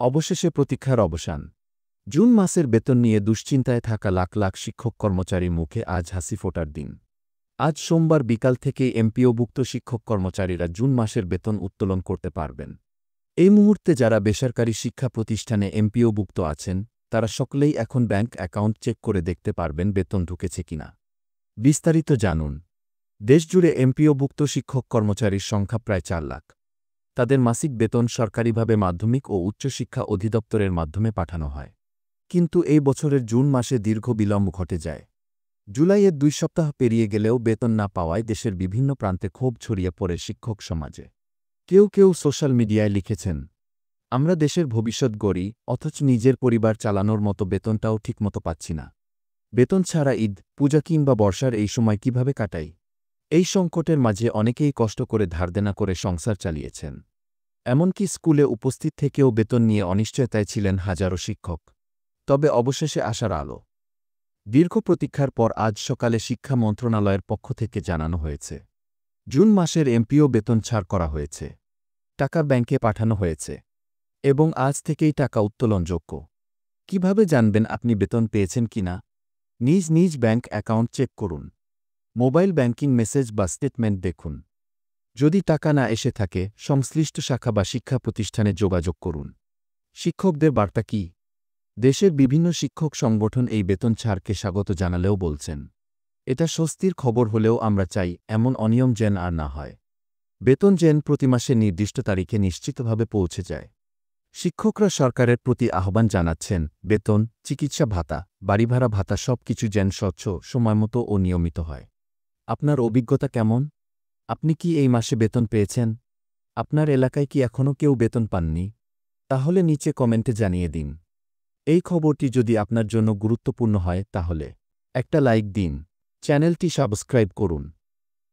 অবশেষে প্রতীক্ষার অবসান। জুন মাসের বেতন নিয়ে দুশ্চিন্তায় থাকা লাখ লাখ শিক্ষক কর্মচারীর মুখে আজ হাসি ফোটার দিন। আজ সোমবার বিকাল থেকেই এমপিওভুক্ত শিক্ষক কর্মচারীরা জুন মাসের বেতন উত্তোলন করতে পারবেন। এই মুহূর্তে যারা বেসরকারি শিক্ষা প্রতিষ্ঠানে এমপিওভুক্ত আছেন, তারা সকলেই এখন ব্যাংক অ্যাকাউন্ট চেক করে দেখতে পারবেন বেতন ঢুকেছে কিনা। বিস্তারিত জানুন। দেশজুড়ে এমপিওভুক্ত শিক্ষক কর্মচারীর সংখ্যা প্রায় ৪ লাখ। তাদের মাসিক বেতন সরকারিভাবে মাধ্যমিক ও উচ্চশিক্ষা অধিদপ্তরের মাধ্যমে পাঠানো হয়। কিন্তু এই বছরের জুন মাসে দীর্ঘ বিলম্ব ঘটে যায়। জুলাইয়ের ২ সপ্তাহ পেরিয়ে গেলেও বেতন না পাওয়ায় দেশের বিভিন্ন প্রান্তে ক্ষোভ ছড়িয়ে পড়ে শিক্ষক সমাজে। কেউ কেউ সোশ্যাল মিডিয়ায় লিখেছেন, আমরা দেশের ভবিষ্যৎ গড়ি, অথচ নিজের পরিবার চালানোর মতো বেতনটাও ঠিকমতো পাচ্ছি না। বেতন ছাড়া ঈদ, পূজা কিংবা বর্ষার এই সময় কিভাবে কাটাই? এই সংকটের মাঝে অনেকেই কষ্ট করে ধারদেনা করে সংসার চালিয়েছেন। এমনকি স্কুলে উপস্থিত থেকেও বেতন নিয়ে অনিশ্চয়তায় ছিলেন হাজারো শিক্ষক। তবে অবশেষে আসার আলো। দীর্ঘ প্রতীক্ষার পর আজ সকালে শিক্ষা মন্ত্রণালয়ের পক্ষ থেকে জানানো হয়েছে, জুন মাসের এমপিও বেতন ছাড় করা হয়েছে। টাকা ব্যাংকে পাঠানো হয়েছে এবং আজ থেকেই টাকা উত্তোলনযোগ্য। কিভাবে জানবেন আপনি বেতন পেয়েছেন কিনা? নিজ নিজ ব্যাংক অ্যাকাউন্ট চেক করুন। মোবাইল ব্যাংকিং মেসেজ বা স্টেটমেন্ট দেখুন। যদি টাকা না এসে থাকে, সংশ্লিষ্ট শাখা বা শিক্ষা প্রতিষ্ঠানে যোগাযোগ করুন। শিক্ষকদের বার্তা কি? দেশের বিভিন্ন শিক্ষক সংগঠন এই বেতন ছাড়কে স্বাগত জানালেও বলছেন, এটা স্বস্তির খবর হলেও আমরা চাই এমন অনিয়ম যেন আর না হয়। বেতন যেন প্রতি মাসে নির্দিষ্ট তারিখে নিশ্চিতভাবে পৌঁছে যায়। শিক্ষকরা সরকারের প্রতি আহ্বান জানাচ্ছেন, বেতন, চিকিৎসা ভাতা, বাড়িভাড়া ভাতা সবকিছু যেন স্বচ্ছ, সময়মতো ও নিয়মিত হয়। আপনার অভিজ্ঞতা কেমন? আপনি কি এই মাসে বেতন পেয়েছেন? আপনার এলাকায় কি এখনও কেউ বেতন পাননি? তাহলে নিচে কমেন্টে জানিয়ে দিন। এই খবরটি যদি আপনার জন্য গুরুত্বপূর্ণ হয় তাহলে একটা লাইক দিন, চ্যানেলটি সাবস্ক্রাইব করুন,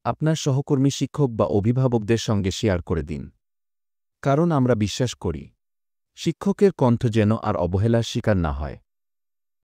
আপনার সহকর্মী শিক্ষক বা অভিভাবকদের সঙ্গে শেয়ার করে দিন। কারণ আমরা বিশ্বাস করি, শিক্ষকের কণ্ঠ যেন আর অবহেলার শিকার না হয়।